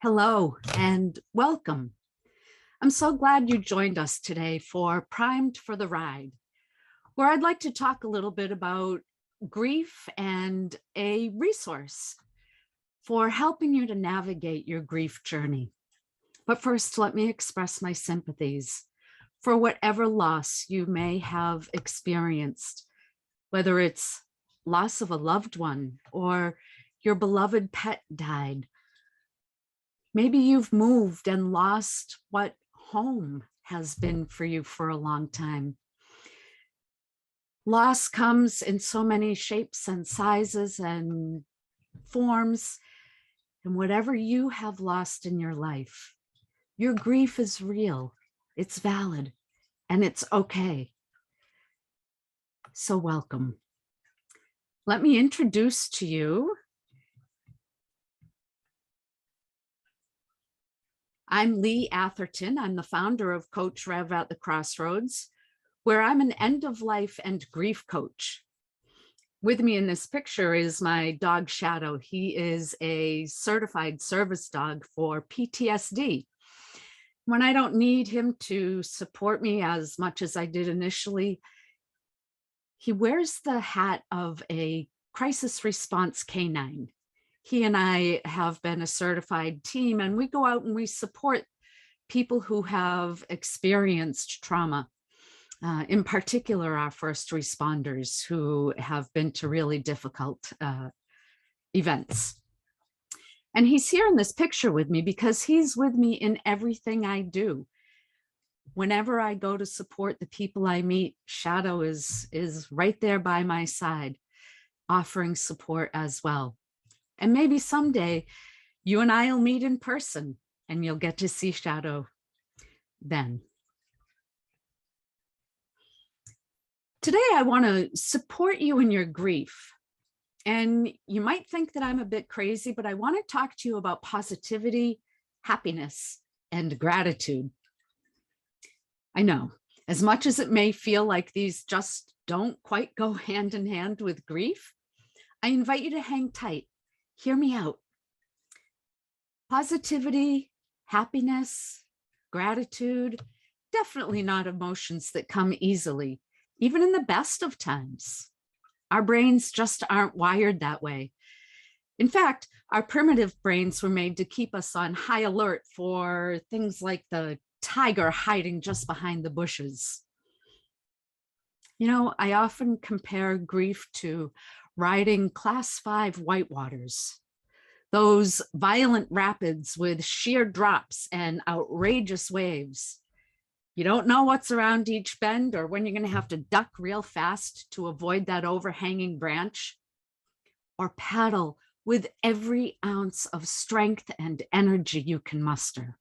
Hello and welcome. I'm so glad you joined us today for Primed for the Ride, where I'd like to talk a little bit about grief and a resource for helping you to navigate your grief journey. But first, let me express my sympathies for whatever loss you may have experienced, whether it's loss of a loved one or your beloved pet died. Maybe you've moved and lost what home has been for you for a long time. Loss comes in so many shapes and sizes and forms, and whatever you have lost in your life, your grief is real, it's valid, and it's okay. So welcome. Let me introduce to you I'm Lee Atherton. I'm the founder of Coach Rev at the Crossroads, where I'm an end-of-life and grief coach. With me in this picture is my dog Shadow. He is a certified service dog for PTSD. When I don't need him to support me as much as I did initially, he wears the hat of a crisis response canine. He and I have been a certified team, and we go out and we support people who have experienced trauma, in particular our first responders who have been to really difficult events. And he's here in this picture with me because he's with me in everything I do. Whenever I go to support the people I meet, Shadow is right there by my side, offering support as well. And maybe someday you and I will meet in person and you'll get to see Shadow then. Today, I want to support you in your grief. And you might think that I'm a bit crazy, but I want to talk to you about positivity, happiness, and gratitude. I know, as much as it may feel like these just don't quite go hand in hand with grief, I invite you to hang tight. Hear me out. Positivity, happiness, gratitude, definitely not emotions that come easily, even in the best of times. Our brains just aren't wired that way. In fact, our primitive brains were made to keep us on high alert for things like the tiger hiding just behind the bushes. You know, I often compare grief to riding class 5 whitewaters, those violent rapids with sheer drops and outrageous waves. You don't know what's around each bend or when you're going to have to duck real fast to avoid that overhanging branch, or paddle with every ounce of strength and energy you can muster.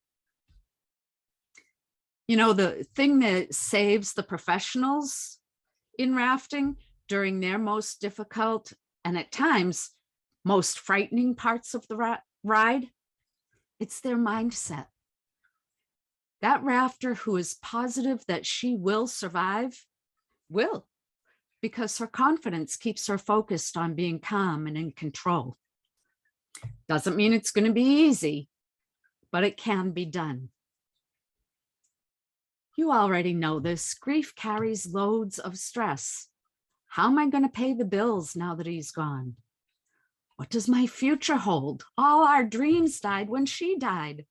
You know, the thing that saves the professionals in rafting during their most difficult and at times most frightening parts of the ride, it's their mindset. That rafter who is positive that she will survive will, because her confidence keeps her focused on being calm and in control. Doesn't mean it's going to be easy, but it can be done. You already know this. Grief carries loads of stress. How am I going to pay the bills now that he's gone? What does my future hold? All our dreams died when she died.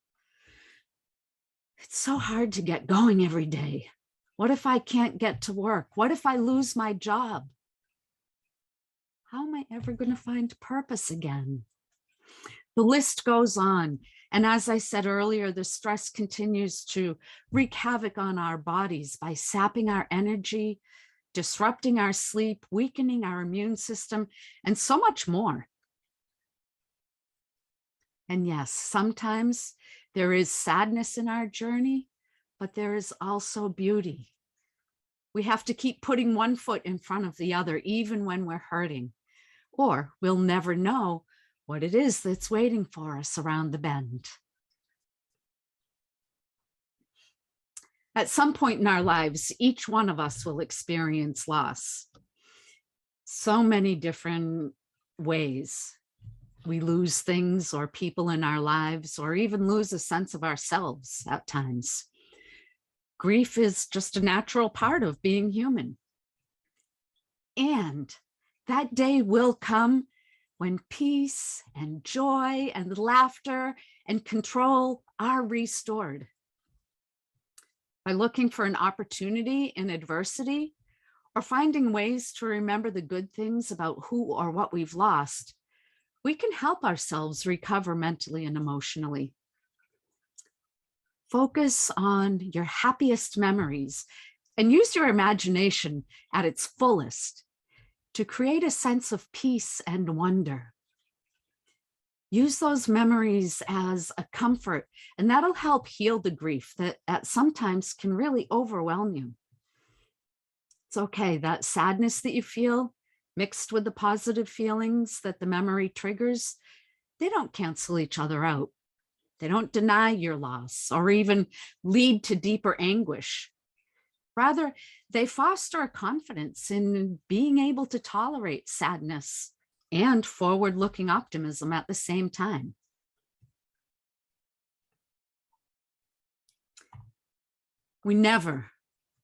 It's so hard to get going every day. What if I can't get to work? What if I lose my job? How am I ever going to find purpose again? The list goes on. And as I said earlier, the stress continues to wreak havoc on our bodies by sapping our energy, disrupting our sleep, weakening our immune system, and so much more. And yes, sometimes there is sadness in our journey, but there is also beauty. We have to keep putting one foot in front of the other, even when we're hurting, or we'll never know what it is that's waiting for us around the bend. At some point in our lives, each one of us will experience loss. So many different ways. We lose things or people in our lives, or even lose a sense of ourselves at times. Grief is just a natural part of being human. And that day will come when peace and joy and laughter and control are restored. By looking for an opportunity in adversity, or finding ways to remember the good things about who or what we've lost, we can help ourselves recover mentally and emotionally. Focus on your happiest memories and use your imagination at its fullest to create a sense of peace and wonder. Use those memories as a comfort, and that'll help heal the grief that sometimes can really overwhelm you. It's okay, that sadness that you feel mixed with the positive feelings that the memory triggers, they don't cancel each other out. They don't deny your loss or even lead to deeper anguish. Rather, they foster a confidence in being able to tolerate sadness and forward-looking optimism at the same time. We never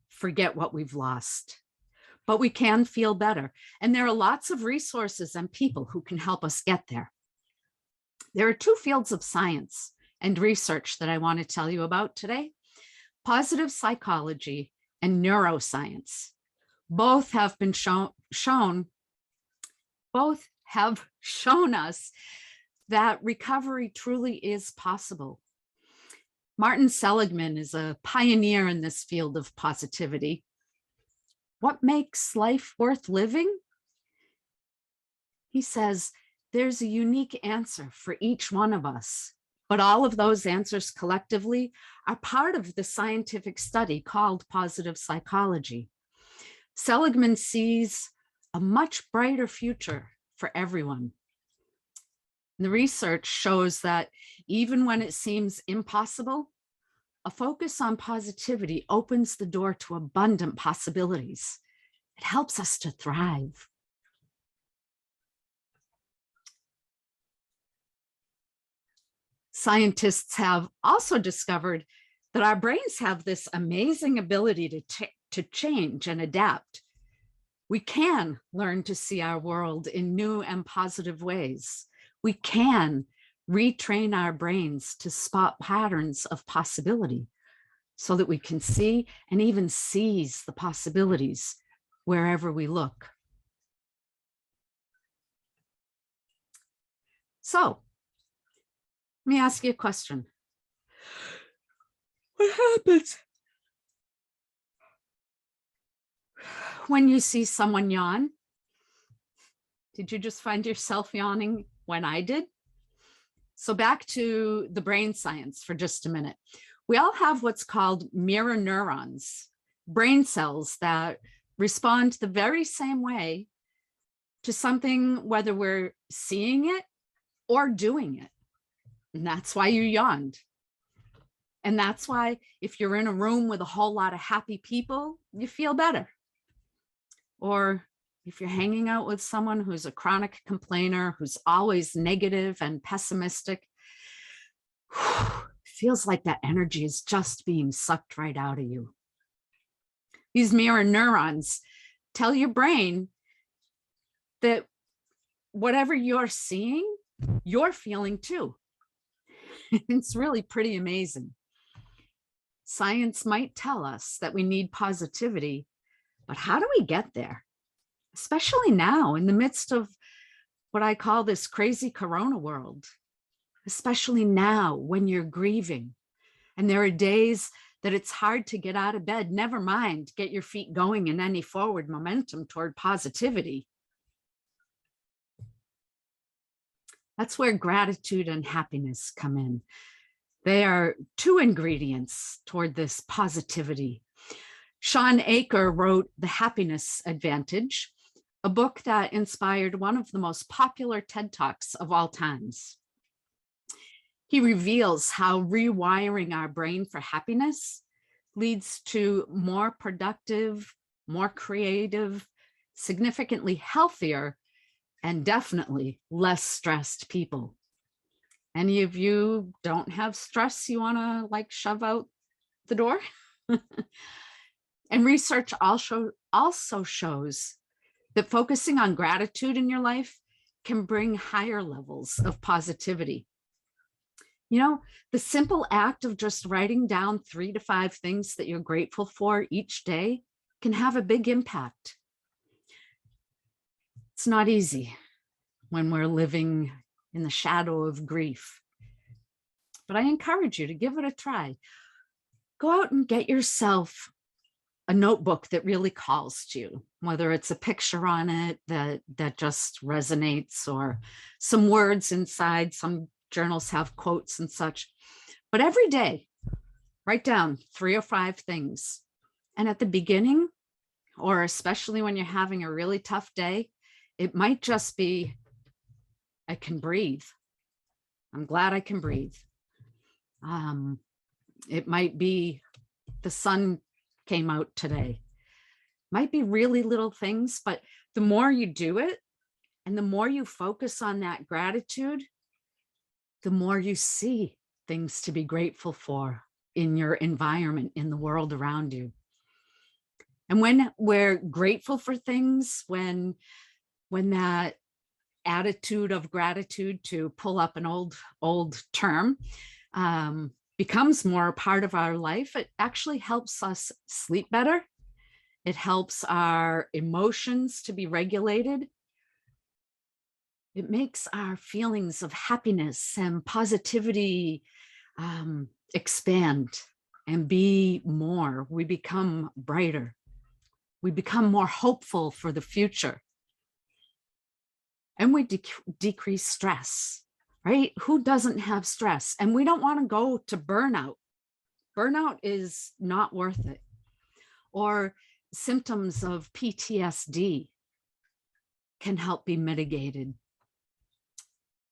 forget what we've lost, but we can feel better. And there are lots of resources and people who can help us get there. There are two fields of science and research that I want to tell you about today: positive psychology and neuroscience. Both have been shown us that recovery truly is possible. Martin Seligman is a pioneer in this field of positivity. What makes life worth living? He says there's a unique answer for each one of us, but all of those answers collectively are part of the scientific study called positive psychology. Seligman sees a much brighter future for everyone. The research shows that even when it seems impossible, a focus on positivity opens the door to abundant possibilities. It helps us to thrive. Scientists have also discovered that our brains have this amazing ability to change and adapt. We can learn to see our world in new and positive ways. We can retrain our brains to spot patterns of possibility so that we can see and even seize the possibilities wherever we look. So, let me ask you a question. What happens when you see someone yawn? Did you just find yourself yawning when I did? So back to the brain science for just a minute. We all have what's called mirror neurons, brain cells that respond the very same way to something, whether we're seeing it or doing it. And that's why you yawned. And that's why if you're in a room with a whole lot of happy people, you feel better. Or if you're hanging out with someone who's a chronic complainer, who's always negative and pessimistic, it feels like that energy is just being sucked right out of you. These mirror neurons tell your brain that whatever you're seeing, you're feeling too. It's really pretty amazing. Science might tell us that we need positivity, but how do we get there? Especially now in the midst of what I call this crazy corona world, especially now when you're grieving and there are days that it's hard to get out of bed, never mind get your feet going in any forward momentum toward positivity. That's where gratitude and happiness come in. They are two ingredients toward this positivity. Sean Aker wrote The Happiness Advantage, a book that inspired one of the most popular TED Talks of all times. He reveals how rewiring our brain for happiness leads to more productive, more creative, significantly healthier and definitely less stressed people. Any of you don't have stress you want to like shove out the door? And research also shows that focusing on gratitude in your life can bring higher levels of positivity. You know, the simple act of just writing down 3 to 5 things that you're grateful for each day can have a big impact. It's not easy when we're living in the shadow of grief, but I encourage you to give it a try. Go out and get yourself a notebook that really calls to you, whether it's a picture on it that just resonates, or some words inside. Some journals have quotes and such. But every day, write down 3 or 5 things. And at the beginning, or especially when you're having a really tough day, it might just be, I can breathe. I'm glad I can breathe. It might be the sun came out today. Might be really little things, but the more you do it and the more you focus on that gratitude, the more you see things to be grateful for in your environment, in the world around you. And when we're grateful for things, when that attitude of gratitude, to pull up an old term, becomes more a part of our life, it actually helps us sleep better. It helps our emotions to be regulated. It makes our feelings of happiness and positivity expand and be more. We become brighter. We become more hopeful for the future. And we decrease stress. Right? Who doesn't have stress? And we don't want to go to burnout. Burnout is not worth it. Or symptoms of PTSD can help be mitigated.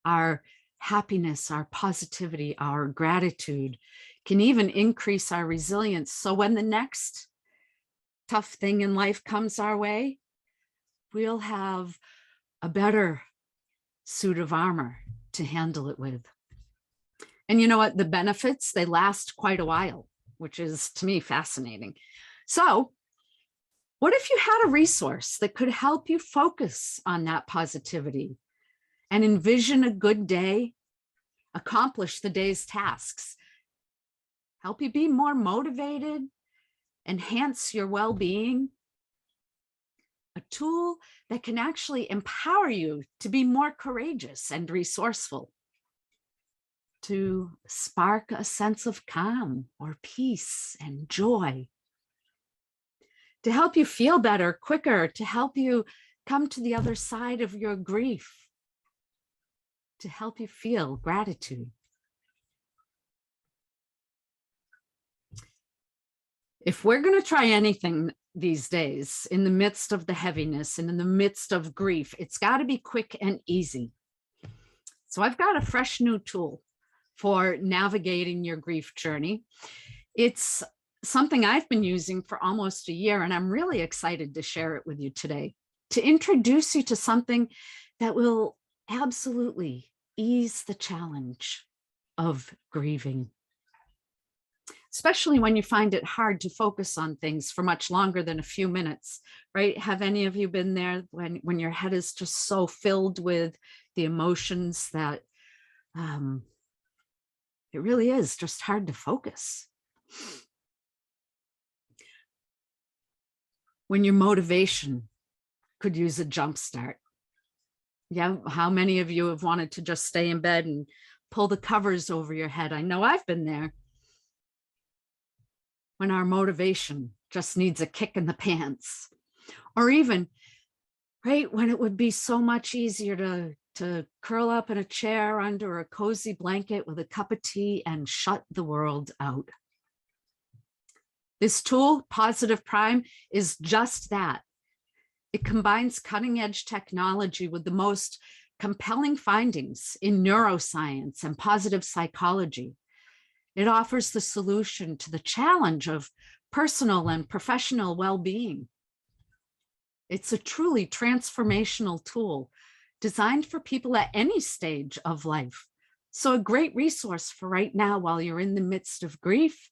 Our happiness, our positivity, our gratitude can even increase our resilience. So when the next tough thing in life comes our way, we'll have a better suit of armor to handle it with. And you know what? The benefits, they last quite a while, which is to me fascinating. So what if you had a resource that could help you focus on that positivity and envision a good day, accomplish the day's tasks, help you be more motivated, enhance your well-being? A tool that can actually empower you to be more courageous and resourceful, to spark a sense of calm or peace and joy, to help you feel better quicker, to help you come to the other side of your grief, to help you feel gratitude. If we're going to try anything these days, in the midst of the heaviness and in the midst of grief, it's got to be quick and easy. So I've got a fresh new tool for navigating your grief journey. It's something I've been using for almost a year, and I'm really excited to share it with you today, to introduce you to something that will absolutely ease the challenge of grieving, especially when you find it hard to focus on things for much longer than a few minutes, right? Have any of you been there when your head is just so filled with the emotions that it really is just hard to focus? When your motivation could use a jump start. Yeah, how many of you have wanted to just stay in bed and pull the covers over your head? I know I've been there. When our motivation just needs a kick in the pants. Or even, right, when it would be so much easier to curl up in a chair under a cozy blanket with a cup of tea and shut the world out. This tool, Positive Prime, is just that. It combines cutting-edge technology with the most compelling findings in neuroscience and positive psychology. It offers the solution to the challenge of personal and professional well-being. It's a truly transformational tool designed for people at any stage of life. So a great resource for right now while you're in the midst of grief,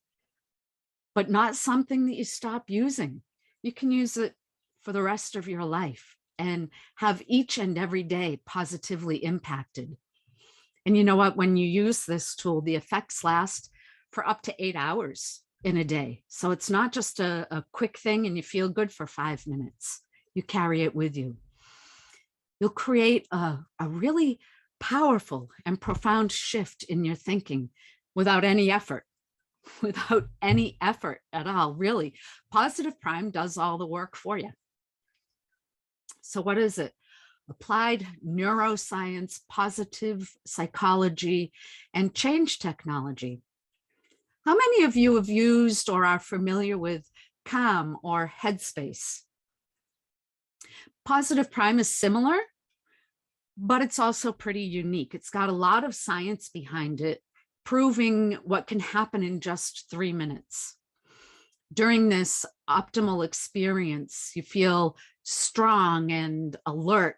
but not something that you stop using. You can use it for the rest of your life and have each and every day positively impacted. And you know what? When you use this tool, the effects last for up to 8 hours in a day. So it's not just a quick thing and you feel good for 5 minutes. You carry it with you. You'll create a really powerful and profound shift in your thinking without any effort, without any effort at all, really. Positive Prime does all the work for you. So what is it? Applied neuroscience, positive psychology, and change technology. How many of you have used or are familiar with Calm or Headspace? Positive Prime is similar, but it's also pretty unique. It's got a lot of science behind it, proving what can happen in just 3 minutes. During this optimal experience, you feel strong and alert,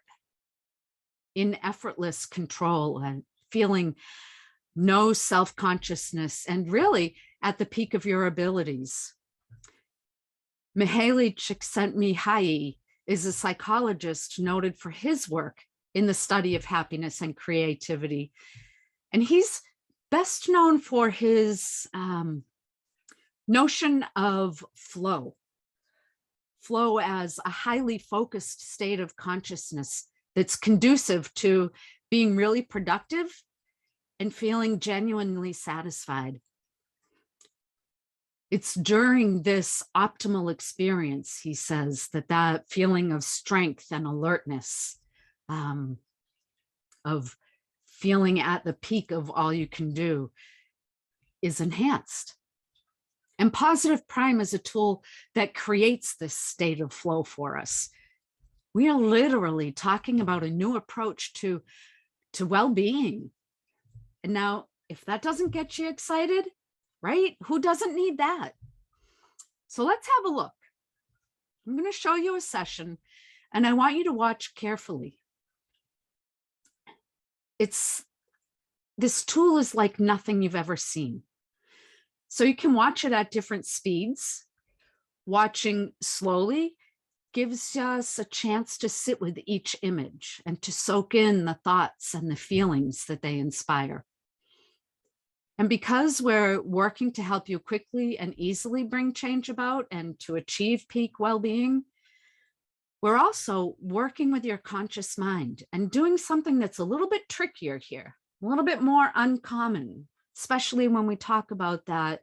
in effortless control, and feeling no self-consciousness, and really at the peak of your abilities. Mihaly Csikszentmihalyi is a psychologist noted for his work in the study of happiness and creativity. And he's best known for his notion of flow. Flow as a highly focused state of consciousness that's conducive to being really productive and feeling genuinely satisfied. It's during this optimal experience, he says, that feeling of strength and alertness, of feeling at the peak of all you can do, is enhanced. And Positive Prime is a tool that creates this state of flow for us. We are literally talking about a new approach to well-being. And now, if that doesn't get you excited, right? Who doesn't need that? So let's have a look. I'm going to show you a session, and I want you to watch carefully. This tool is like nothing you've ever seen. So you can watch it at different speeds. Watching slowly gives us a chance to sit with each image and to soak in the thoughts and the feelings that they inspire. And because we're working to help you quickly and easily bring change about and to achieve peak well-being, we're also working with your conscious mind and doing something that's a little bit trickier here, a little bit more uncommon, especially when we talk about that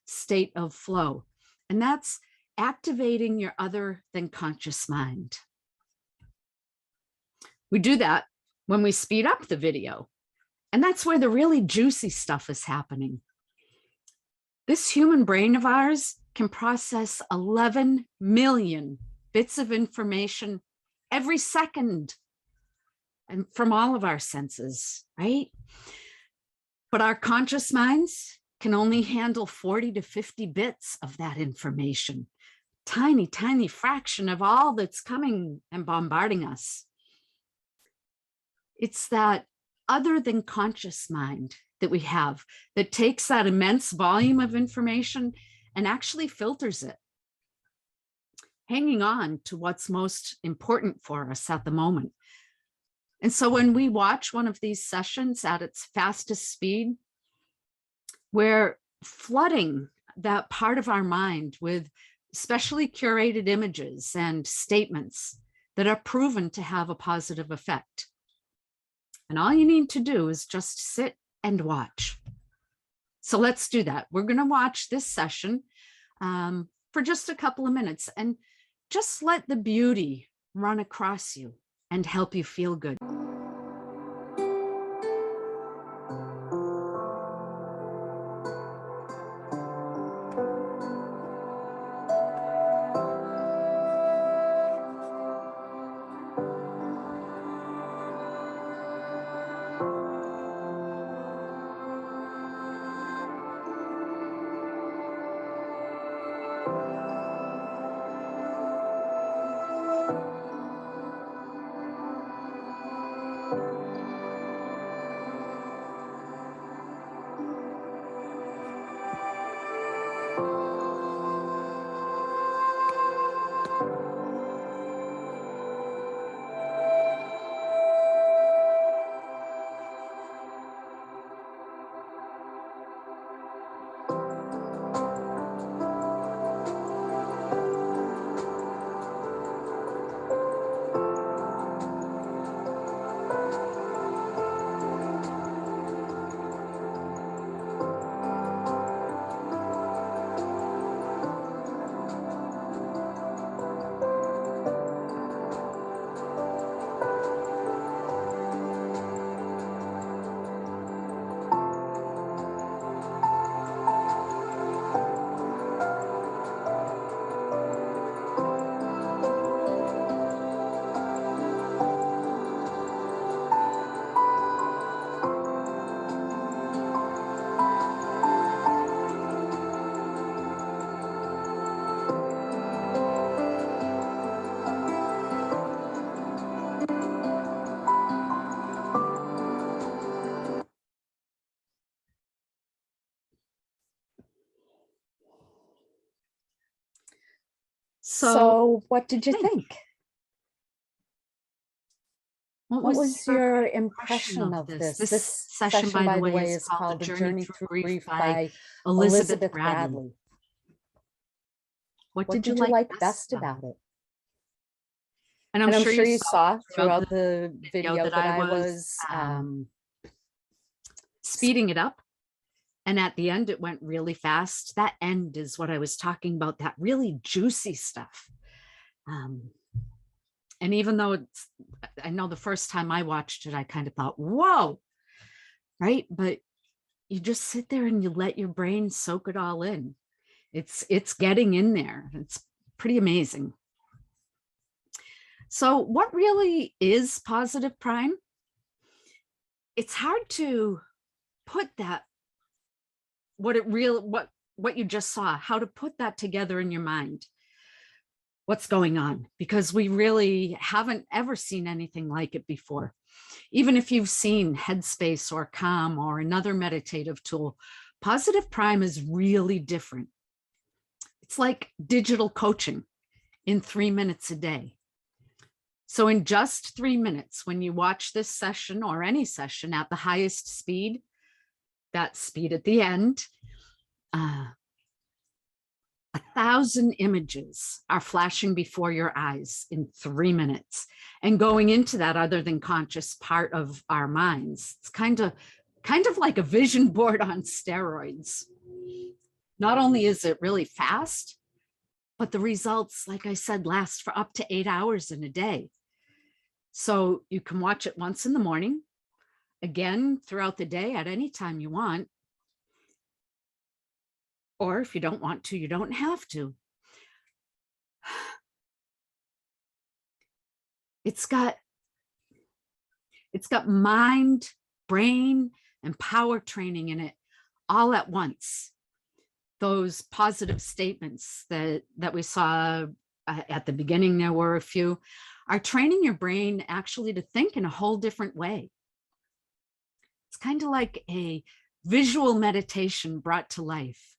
state of flow. And that's activating your other than conscious mind. We do that when we speed up the video. And that's where the really juicy stuff is happening. This human brain of ours can process 11 million bits of information every second, and from all of our senses, right? But our conscious minds can only handle 40 to 50 bits of that information. Tiny, tiny fraction of all that's coming and bombarding us. It's that other than conscious mind that we have that takes that immense volume of information and actually filters it, hanging on to what's most important for us at the moment. And so when we watch one of these sessions at its fastest speed, we're flooding that part of our mind with specially curated images and statements that are proven to have a positive effect. And all you need to do is just sit and watch. So let's do that. We're going to watch this session for just a couple of minutes and just let the beauty run across you and help you feel good. So what did you think? What was your impression of this? This session, by the way, is called The Journey Through Grief by Elizabeth Bradley. What What did you like best about it? And I'm sure you saw throughout the video that I was speeding it up. And at the end, it went really fast. That end is what I was talking about, that really juicy stuff. And even though I know the first time I watched it, I kind of thought, whoa, right? But you just sit there and you let your brain soak it all in. It's getting in there. It's pretty amazing. So what really is positive prime? It's hard to put that, what you just saw, how to put that together in your mind. What's going on, because we really haven't ever seen anything like it before. Even if you've seen Headspace or Calm or another meditative tool, positive prime is really different. It's like digital coaching in 3 minutes a day. So in just 3 minutes, when you watch this session or any session at the highest speed, that speed at the end, 1,000 images are flashing before your eyes in 3 minutes, and going into that other than conscious part of our minds. It's kind of like a vision board on steroids. Not only is it really fast, but the results, like I said, last for up to 8 hours in a day. So you can watch it once in the morning, again throughout the day at any time you want. Or if you don't want to, you don't have to. It's got mind, brain, and power training in it all at once. Those positive statements that we saw at the beginning, there were a few, are training your brain actually to think in a whole different way. It's kind of like a visual meditation brought to life.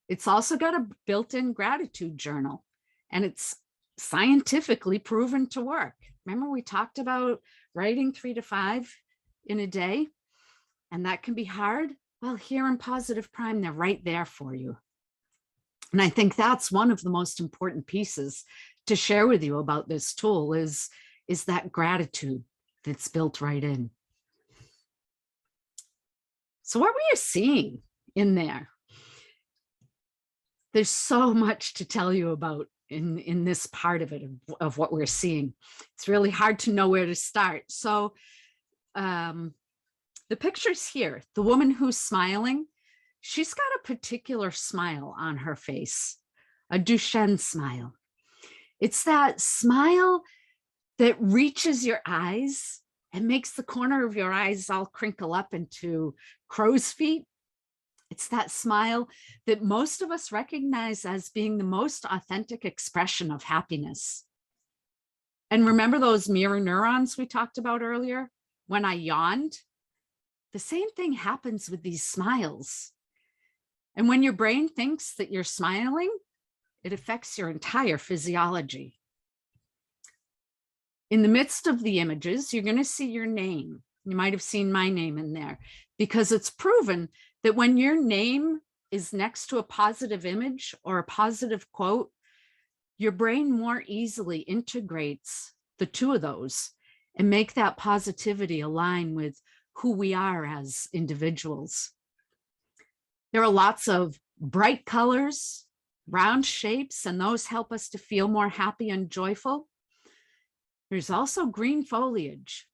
It's also got a built-in gratitude journal, and it's scientifically proven to work. Remember, we talked about writing 3 to 5 in a day, and that can be hard. Well, here in Positive Prime, they're right there for you. And I think that's one of the most important pieces to share with you about this tool is that gratitude that's built right in. So what were you seeing in there? There's so much to tell you about in this part of it, of what we're seeing. It's really hard to know where to start. So the picture's here. The woman who's smiling, she's got a particular smile on her face, a Duchenne smile. It's that smile that reaches your eyes and makes the corner of your eyes all crinkle up into crow's feet. It's that smile that most of us recognize as being the most authentic expression of happiness. And remember those mirror neurons we talked about earlier? When I yawned, the same thing happens with these smiles. And when your brain thinks that you're smiling, it affects your entire physiology. In the midst of the images, you're going to see your name. You might have seen my name in there, because it's proven that when your name is next to a positive image or a positive quote, your brain more easily integrates the two of those and make that positivity align with who we are as individuals. There are lots of bright colors, round shapes, and those help us to feel more happy and joyful. There's also green foliage.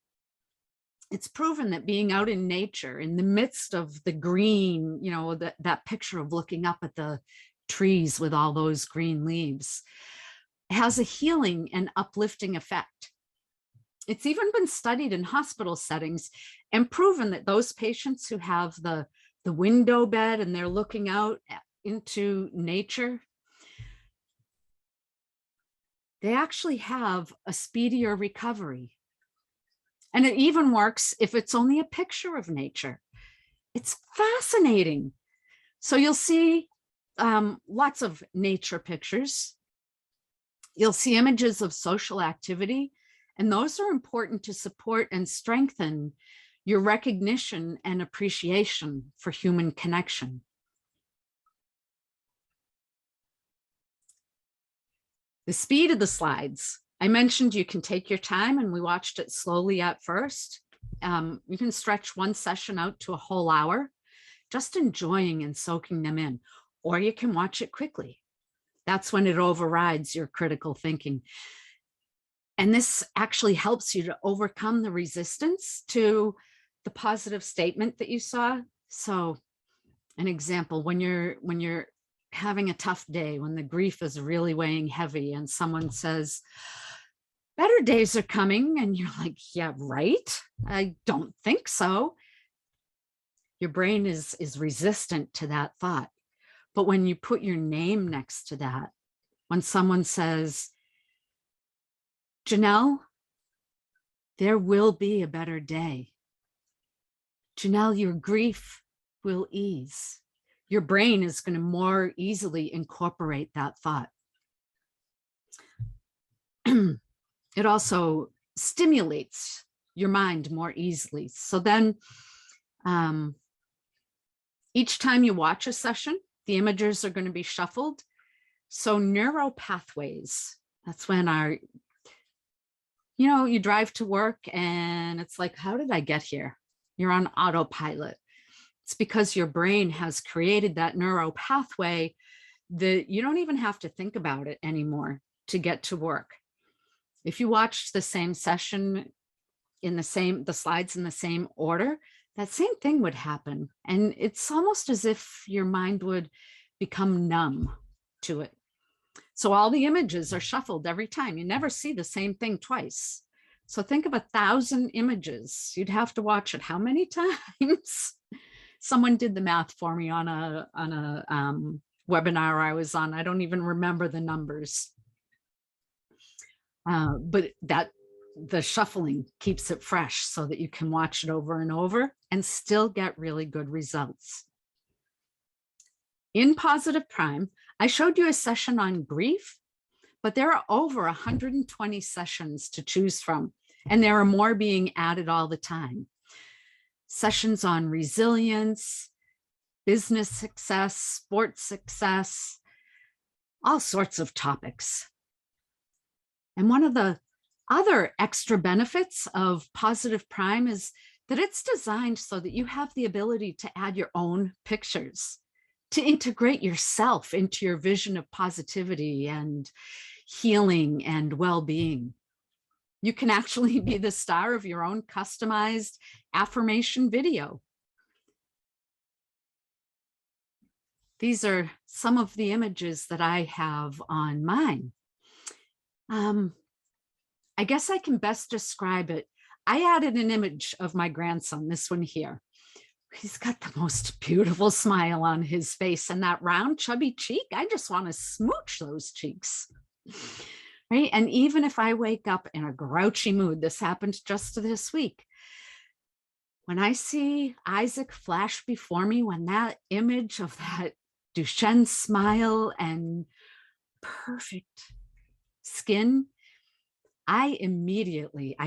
It's proven that being out in nature, in the midst of the green, you know, that picture of looking up at the trees with all those green leaves, has a healing and uplifting effect. It's even been studied in hospital settings and proven that those patients who have the window bed and they're looking out into nature, they actually have a speedier recovery. And it even works if it's only a picture of nature. It's fascinating. So you'll see lots of nature pictures. You'll see images of social activity, and those are important to support and strengthen your recognition and appreciation for human connection. The speed of the slides. I mentioned you can take your time, and we watched it slowly at first. You can stretch one session out to a whole hour, just enjoying and soaking them in, or you can watch it quickly. That's when it overrides your critical thinking. And this actually helps you to overcome the resistance to the positive statement that you saw. So an example, when you're having a tough day, when the grief is really weighing heavy and someone says, better days are coming, and you're like, yeah, right? I don't think so. Your brain is resistant to that thought. But when you put your name next to that, when someone says, Janelle, there will be a better day. Janelle, your grief will ease. Your brain is going to more easily incorporate that thought. It also stimulates your mind more easily. So then each time you watch a session, the images are going to be shuffled. So neural pathways, that's when you drive to work and it's like, how did I get here? You're on autopilot. It's because your brain has created that neural pathway that you don't even have to think about it anymore to get to work. If you watched the same session the slides in the same order, that same thing would happen. And it's almost as if your mind would become numb to it. So all the images are shuffled every time. You never see the same thing twice. So think of 1,000 images. You'd have to watch it how many times? Someone did the math for me on a webinar I was on. I don't even remember the numbers. But the shuffling keeps it fresh so that you can watch it over and over and still get really good results. In Positive Prime, I showed you a session on grief, but there are over 120 sessions to choose from, and there are more being added all the time. Sessions on resilience, business success, sports success, all sorts of topics. And one of the other extra benefits of Positive Prime is that it's designed so that you have the ability to add your own pictures, to integrate yourself into your vision of positivity and healing and well-being. You can actually be the star of your own customized affirmation video. These are some of the images that I have on mine. I guess I can best describe it. I added an image of my grandson, this one here. He's got the most beautiful smile on his face, and that round, chubby cheek, I just want to smooch those cheeks. Right? And even if I wake up in a grouchy mood, this happened just this week. When I see Isaac flash before me, when that image of that Duchenne smile and perfect skin, I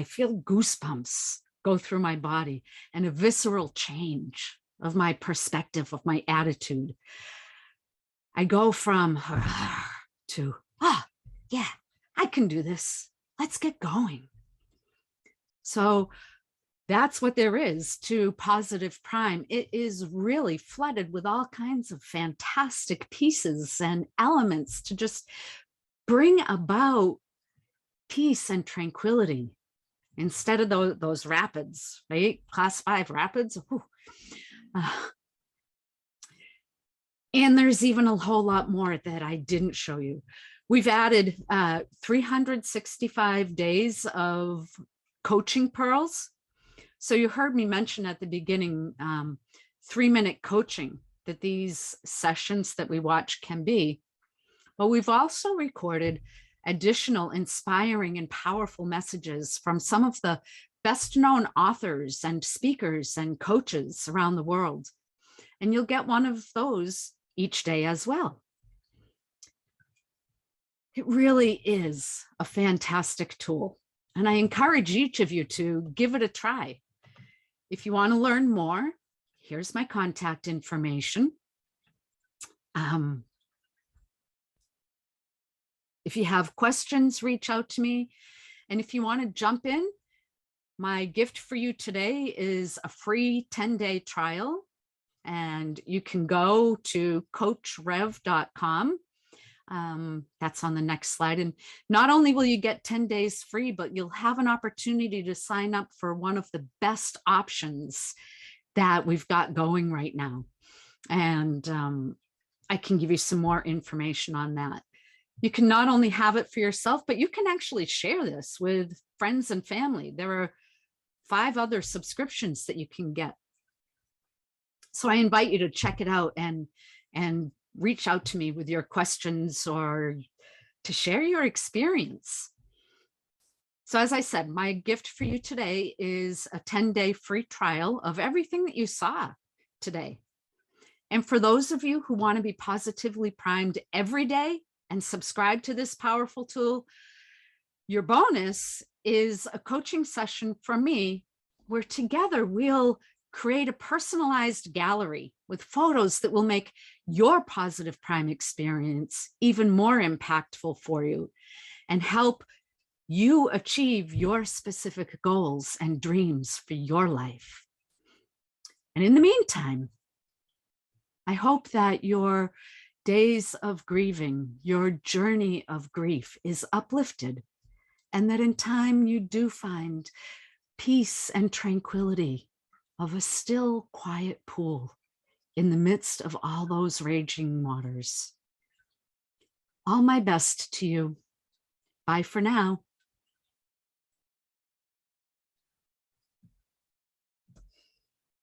feel goosebumps go through my body and a visceral change of my perspective, of my attitude. I go from to, yeah, I can do this. Let's get going. So that's what there is to Positive Prime. It is really flooded with all kinds of fantastic pieces and elements to just bring about peace and tranquility instead of those rapids, right? Class 5 rapids. And there's even a whole lot more that I didn't show you. We've added 365 days of coaching pearls. So you heard me mention at the beginning 3-minute coaching, that these sessions that we watch can be. But we've also recorded additional inspiring and powerful messages from some of the best known authors and speakers and coaches around the world. And you'll get one of those each day as well. It really is a fantastic tool, and I encourage each of you to give it a try. If you want to learn more, here's my contact information. If you have questions, reach out to me. And if you want to jump in, my gift for you today is a free 10-day trial. And you can go to coachrev.com. That's on the next slide. And not only will you get 10 days free, but you'll have an opportunity to sign up for one of the best options that we've got going right now. And I can give you some more information on that. You can not only have it for yourself, but you can actually share this with friends and family. There are 5 other subscriptions that you can get. So I invite you to check it out and reach out to me with your questions or to share your experience. So as I said, my gift for you today is a 10-day free trial of everything that you saw today. And for those of you who want to be positively primed every day and subscribe to this powerful tool, your bonus is a coaching session from me where together we'll create a personalized gallery with photos that will make your positive prime experience even more impactful for you and help you achieve your specific goals and dreams for your life. And in the meantime, I hope that your days of grieving, your journey of grief is uplifted, and that in time you do find peace and tranquility of a still, quiet pool in the midst of all those raging waters. All my best to you. Bye for now.